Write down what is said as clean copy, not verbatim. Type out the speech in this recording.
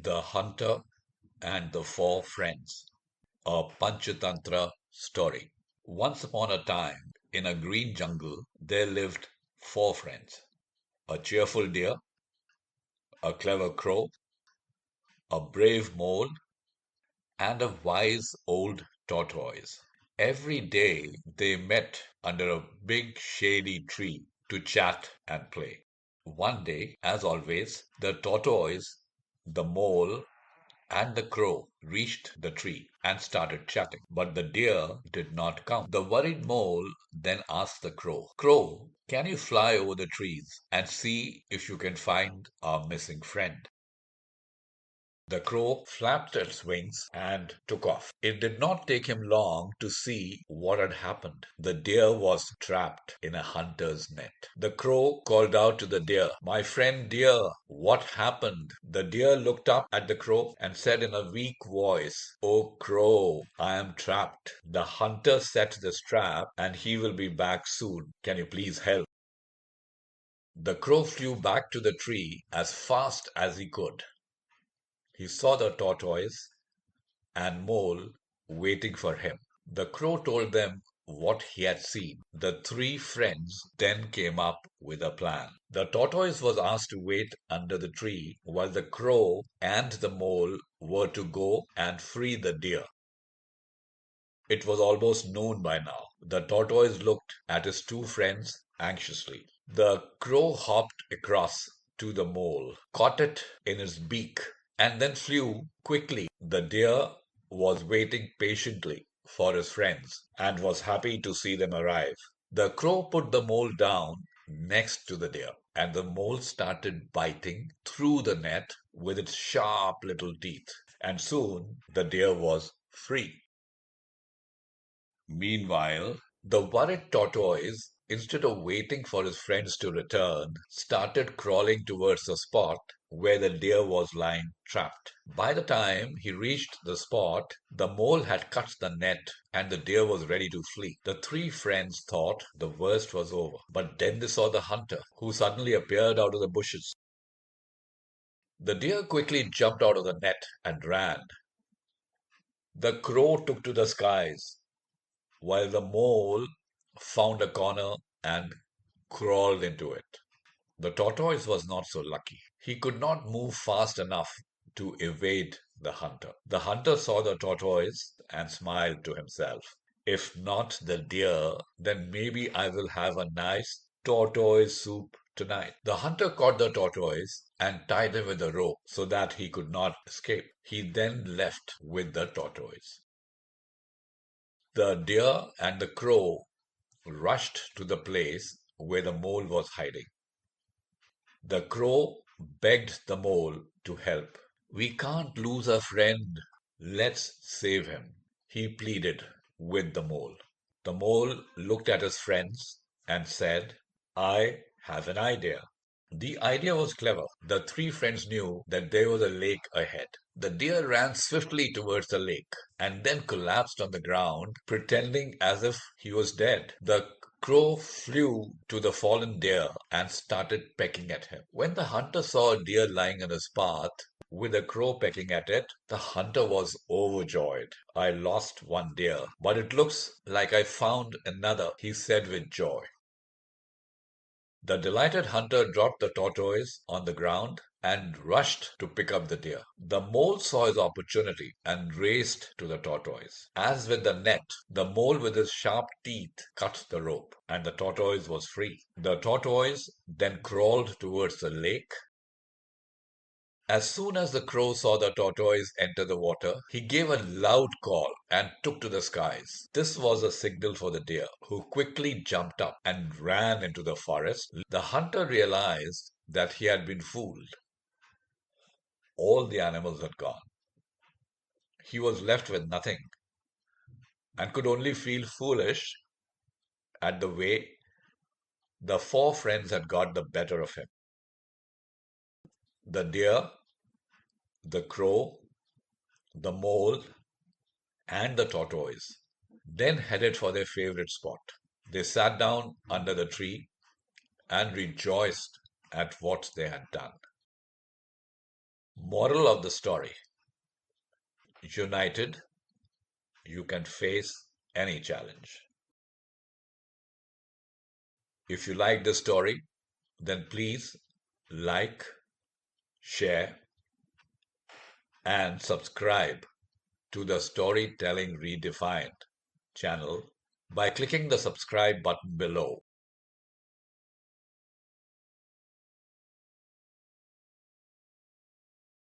The Hunter and the Four Friends, a Panchatantra story. Once upon a time, in a green jungle, there lived four friends: a cheerful deer, a clever crow, a brave mole, and a wise old tortoise. Every day they met under a big shady tree to chat and play. One day, as always, the tortoise, the mole, and the crow reached the tree and started chatting. But the deer did not come. The worried mole then asked the crow, "Crow, can you fly over the trees and see if you can find our missing friend?" The crow flapped its wings and took off. It did not take him long to see what had happened. The deer was trapped in a hunter's net. The crow called out to the deer, "My friend deer, what happened?" The deer looked up at the crow and said in a weak voice, "Oh crow, I am trapped. The hunter set this trap and he will be back soon. Can you please help?" The crow flew back to the tree as fast as he could. He saw the tortoise and mole waiting for him. The crow told them what he had seen. The three friends then came up with a plan. The tortoise was asked to wait under the tree while the crow and the mole were to go and free the deer. It was almost noon by now. The tortoise looked at his two friends anxiously. The crow hopped across to the mole, caught it in his beak, and then flew quickly. The deer was waiting patiently for his friends and was happy to see them arrive. The crow put the mole down next to the deer, and the mole started biting through the net with its sharp little teeth, and soon the deer was free. Meanwhile, the worried tortoise, instead of waiting for his friends to return, started crawling towards the spot where the deer was lying trapped. By the time he reached the spot, the mole had cut the net and the deer was ready to flee. The three friends thought the worst was over, but then they saw the hunter, who suddenly appeared out of the bushes. The deer quickly jumped out of the net and ran. The crow took to the skies, while the mole found a corner and crawled into it. The tortoise was not so lucky. He could not move fast enough to evade the hunter. The hunter saw the tortoise and smiled to himself. If not the deer, then maybe I will have a nice tortoise soup tonight. The hunter caught the tortoise and tied him with a rope so that he could not escape. He then left with the tortoise. The deer and the crow rushed to the place where the mole was hiding. The crow begged the mole to help. "We can't lose a friend. Let's save him," he pleaded with the mole. The mole looked at his friends and said, "I have an idea." The idea was clever. The three friends knew that there was a lake ahead. The deer ran swiftly towards the lake and then collapsed on the ground, pretending as if he was dead. The crow flew to the fallen deer and started pecking at him. When the hunter saw a deer lying in his path, with a crow pecking at it, the hunter was overjoyed. "I lost one deer, but it looks like I found another," he said with joy. The delighted hunter dropped the tortoise on the ground and rushed to pick up the deer. The mole saw his opportunity and raced to the tortoise. As with the net, the mole with his sharp teeth cut the rope, and the tortoise was free. The tortoise then crawled towards the lake. As soon as the crow saw the tortoise enter the water, he gave a loud call and took to the skies. This was a signal for the deer, who quickly jumped up and ran into the forest. The hunter realized that he had been fooled. All the animals had gone. He was left with nothing and could only feel foolish at the way the four friends had got the better of him. The deer, the crow, the mole, and the tortoise then headed for their favorite spot. They sat down under the tree and rejoiced at what they had done. Moral of the story: united, you can face any challenge. If you like this story, then please like, share, and subscribe to the Storytelling Redefined channel by clicking the subscribe button below.